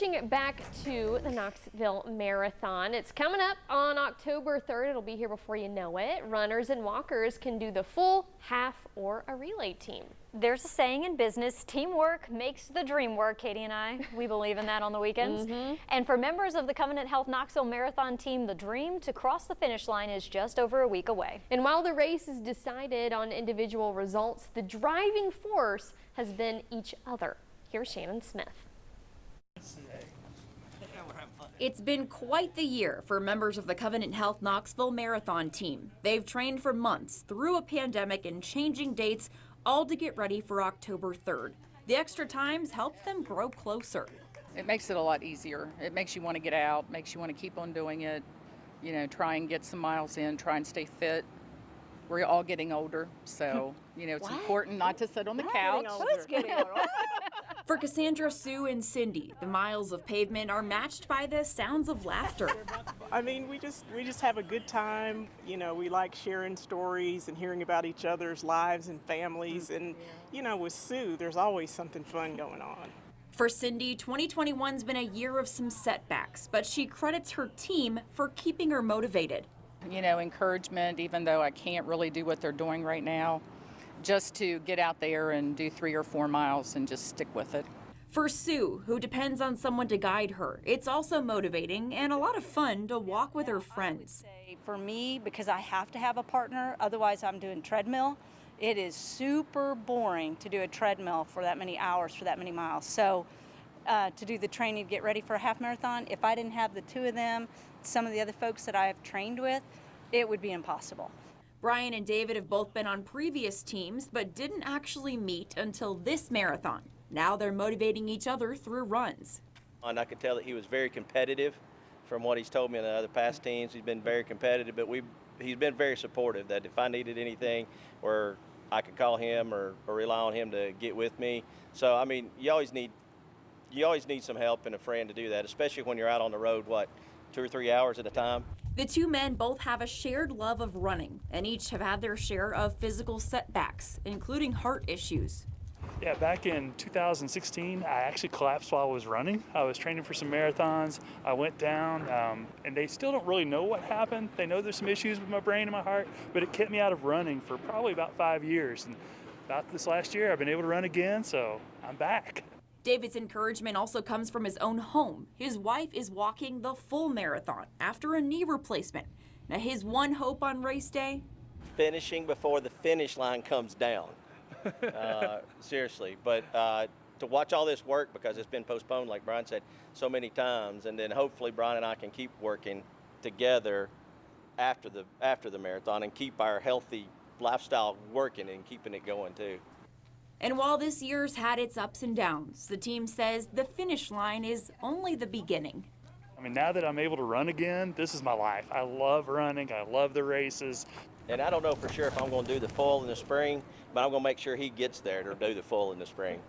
Switching it back to the Knoxville Marathon. It's coming up on October 3rd. It'll be here before you know it. Runners and walkers can do the full, half, or a relay team. There's a saying in business, teamwork makes the dream work, Katie and I. We believe in that on the weekends. And for members of the Covenant Health Knoxville Marathon team, the dream to cross the finish line is just over a week away. And while the race is decided on individual results, the driving force has been each other. Here's Shannon Smith. It's been quite the year for members of the Covenant Health Knoxville Marathon team. They've trained for months through a pandemic and changing dates, all to get ready for October 3rd. The extra times helps them grow closer. It makes it a lot easier. It makes you want to get out, makes you want to keep on doing it, try and get some miles in, try and stay fit. We're all getting older, so, it's important not to sit on the couch. For Cassandra, Sue, and Cindy, the miles of pavement are matched by the sounds of laughter. I mean, we just have a good time. We like sharing stories and hearing about each other's lives and families. And, with Sue, there's always something fun going on. For Cindy, 2021's been a year of some setbacks, but she credits her team for keeping her motivated. Encouragement, even though I can't really do what they're doing right now, just to get out there and do 3 or 4 miles and just stick with it. For Sue, who depends on someone to guide her, it's also motivating and a lot of fun to walk with her friends. For me, because I have to have a partner, otherwise I'm doing treadmill, it is super boring to do a treadmill for that many hours, for that many miles. So to do the training, to get ready for a half marathon, if I didn't have the two of them, some of the other folks that I have trained with, it would be impossible. Brian and David have both been on previous teams, but didn't actually meet until this marathon. Now they're motivating each other through runs. And I could tell that he was very competitive from what he's told me in the other past teams. He's been very competitive, but he's been very supportive that if I needed anything or I could call him or rely on him to get with me. So, I mean, you always need some help and a friend to do that, especially when you're out on the road, 2 or 3 hours at a time. The two men both have a shared love of running and each have had their share of physical setbacks, including heart issues. Yeah, back in 2016, I actually collapsed while I was running. I was training for some marathons. I went down, and they still don't really know what happened. They know there's some issues with my brain and my heart, but it kept me out of running for probably about 5 years. And about this last year, I've been able to run again, so I'm back. David's encouragement also comes from his own home. His wife is walking the full marathon after a knee replacement. Now his one hope on race day? Finishing before the finish line comes down. Seriously, but to watch all this work, because it's been postponed, like Brian said, so many times, and then hopefully Brian and I can keep working together after the marathon and keep our healthy lifestyle working and keeping it going too. And while this year's had its ups and downs, the team says the finish line is only the beginning. I mean, now that I'm able to run again, this is my life. I love running. I love the races. And I don't know for sure if I'm going to do the full in the spring, but I'm going to make sure he gets there to do the full in the spring.